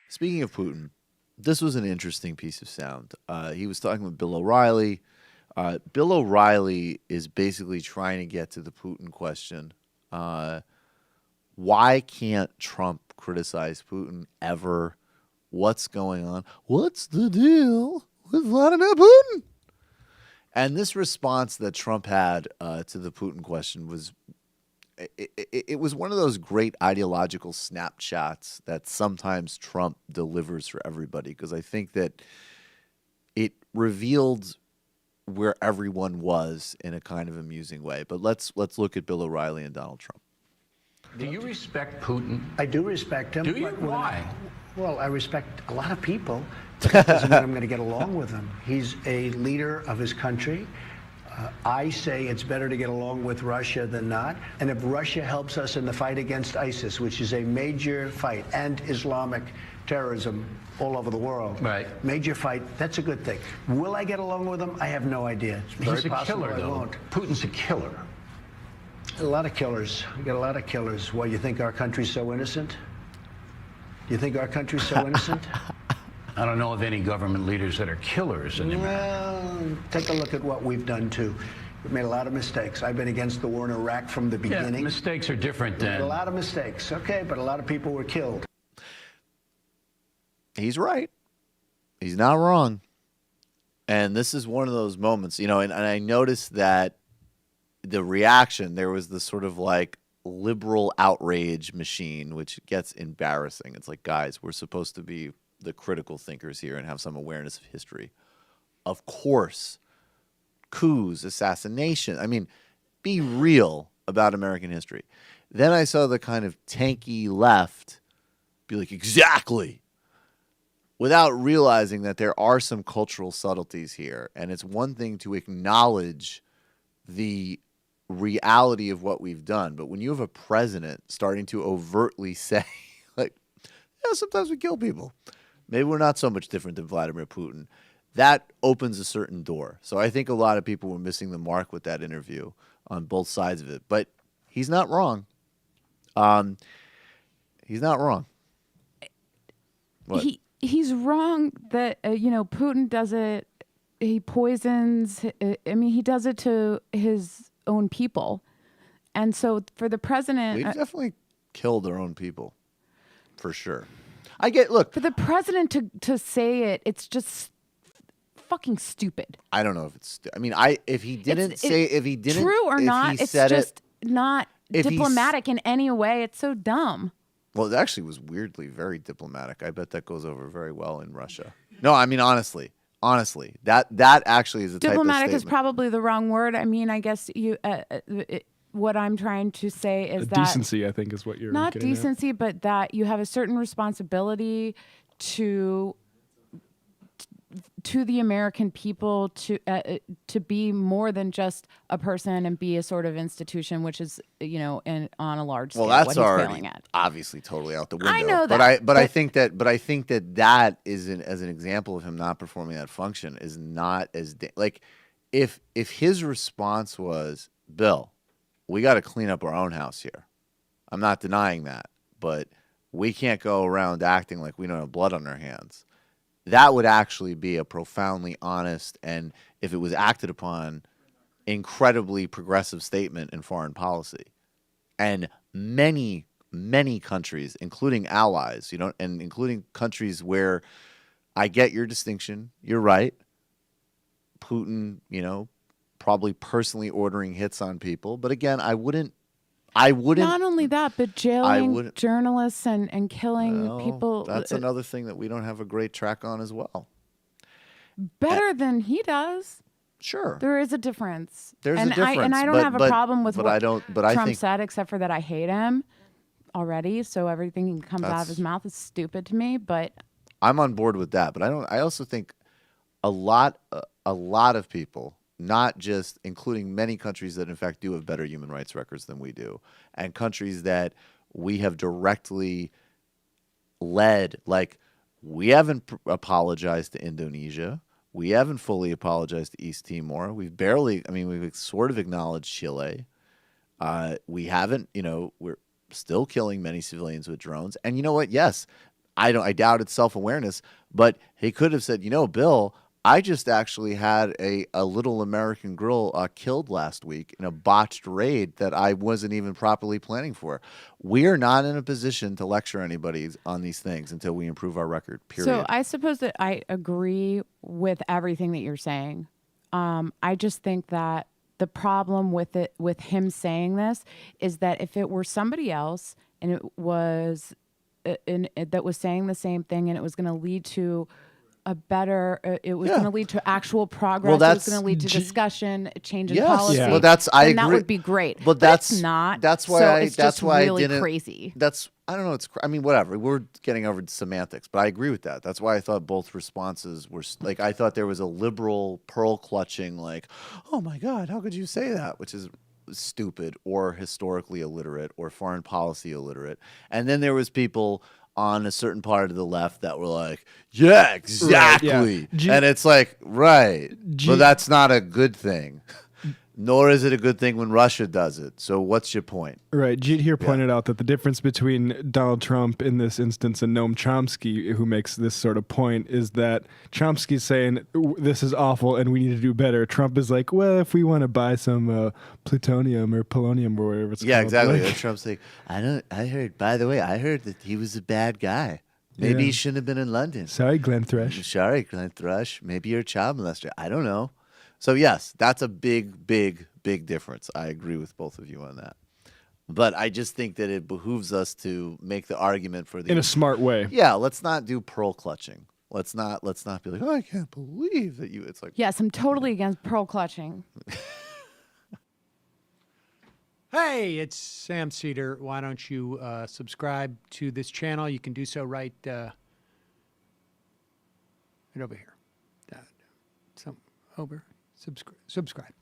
Speaking of Putin, this was an interesting piece of sound. He was talking with Bill O'Reilly. Bill O'Reilly is basically trying to get to the Putin question. Why can't Trump criticize Putin ever? What's going on? What's the deal with Vladimir Putin? And this response that Trump had to the Putin question was, it was one of those great ideological snapshots that sometimes Trump delivers for everybody, because I think that it revealed where everyone was in a kind of amusing way. But let's look at Bill O'Reilly and Donald Trump. Do you respect Putin? I do respect him. Do you? Why? Well, I respect a lot of people, but that doesn't mean I'm going to get along with him. He's a leader of his country. I say it's better to get along with Russia than not. And if Russia helps us in the fight against ISIS, which is a major fight, and Islamic terrorism all over the world, right? Major fight, that's a good thing. Will I get along with him? I have no idea. It's very He's a possible killer, I though. won't. Putin's a killer. A lot of killers. We got a lot of killers. Why, you think our country's so innocent? You think our country's so innocent? I don't know of any government leaders that are killers in America. Well, take a look at what we've done, too. We've made a lot of mistakes. I've been against the war in Iraq from the beginning. Yeah, mistakes are different than... A lot of mistakes, okay, but a lot of people were killed. He's right. He's not wrong. And this is one of those moments, and I noticed that the reaction, there was this sort of like liberal outrage machine, which gets embarrassing. It's like, guys, we're supposed to be the critical thinkers here and have some awareness of history. Of course, coups, assassination. I mean, be real about American history. Then I saw the kind of tanky left be like, exactly, without realizing that there are some cultural subtleties here. And it's one thing to acknowledge the reality of what we've done. But when you have a president starting to overtly say, like, yeah, sometimes we kill people. Maybe we're not so much different than Vladimir Putin. That opens a certain door. So I think a lot of people were missing the mark with that interview on both sides of it. But he's not wrong. He's not wrong. What? He's wrong that, Putin does it. He poisons. He does it to his own people. And so for the president... They definitely killed their own people. For sure. Look. For the president to say it, it's just fucking stupid. I don't know if it's... if he didn't... True or not, it's just not diplomatic in any way. It's so dumb. Well, it actually was weirdly very diplomatic. I bet that goes over very well in Russia. No, honestly, that actually is a type of diplomatic is statement. probably the wrong word. I guess what I'm trying to say is that decency, I think, is what you're not getting decency, but that you have a certain responsibility to the American people to be more than just a person and be a sort of institution, which is on a large scale. Well, that's what he's already failing at. obviously totally out the window. I know that, but I think that is as an example of him not performing that function is not as like if his response was, Bill, we got to clean up our own house here. I'm not denying that, but we can't go around acting like we don't have blood on our hands. That would actually be a profoundly honest and, if it was acted upon, incredibly progressive statement in foreign policy. And many, many countries, including allies, and including countries where I get your distinction, you're right. Putin, probably personally ordering hits on people. But again, I wouldn't. Not only that, but jailing journalists and killing people. That's another thing that we don't have a great track on as well. Better than he does. Sure. There is a difference. There's a difference. I don't have a problem with what Trump think said, except for that I hate him already. So everything that comes out of his mouth is stupid to me. But I'm on board with that. But I also think a lot of people, not just including many countries that in fact do have better human rights records than we do, and countries that we have directly led, like we haven't apologized to Indonesia. We haven't fully apologized to East Timor. We've sort of acknowledged Chile. We haven't, we're still killing many civilians with drones. And you know what? Yes, I doubt it's self-awareness, but he could have said, Bill, I just actually had a little American girl killed last week in a botched raid that I wasn't even properly planning for. We are not in a position to lecture anybody on these things until we improve our record, period. So I suppose that I agree with everything that you're saying. I just think that the problem with him saying this is that if it were somebody else and it was that was saying the same thing and it was going to lead to a better, it was going to lead to actual progress. It was going to lead to discussion, change in policy. Yeah. Well, I agree. That would be great. But it's not. That's why so I. It's that's just why really I didn't. Crazy. I don't know. I mean, whatever. We're getting over semantics, but I agree with that. That's why I thought both responses were like. I thought there was a liberal pearl clutching, like, "Oh my God, how could you say that?" Which is stupid or historically illiterate or foreign policy illiterate. And then there was people on a certain part of the left that were like, yeah, exactly. Right, yeah. And it's like, right. But that's not a good thing. Nor is it a good thing when Russia does it. So what's your point? Right. Jeet here pointed out that the difference between Donald Trump in this instance and Noam Chomsky, who makes this sort of point, is that Chomsky's saying this is awful and we need to do better. Trump is like, well, if we want to buy some plutonium or polonium or whatever it's called. Yeah, exactly. Like, Trump's like, I heard that he was a bad guy. Maybe he shouldn't have been in London. Sorry, Glenn Thrush. Sorry, Glenn Thrush. Maybe you're a child molester. I don't know. So, yes, that's a big, big, big difference. I agree with both of you on that. But I just think that it behooves us to make the argument for the... In a smart way. Yeah, let's not do pearl clutching. Let's not be like, oh, I can't believe that you... It's like... Yes, I'm totally against pearl clutching. Hey, it's Sam Seder. Why don't you subscribe to this channel? You can do so right over here. Over. Subscribe.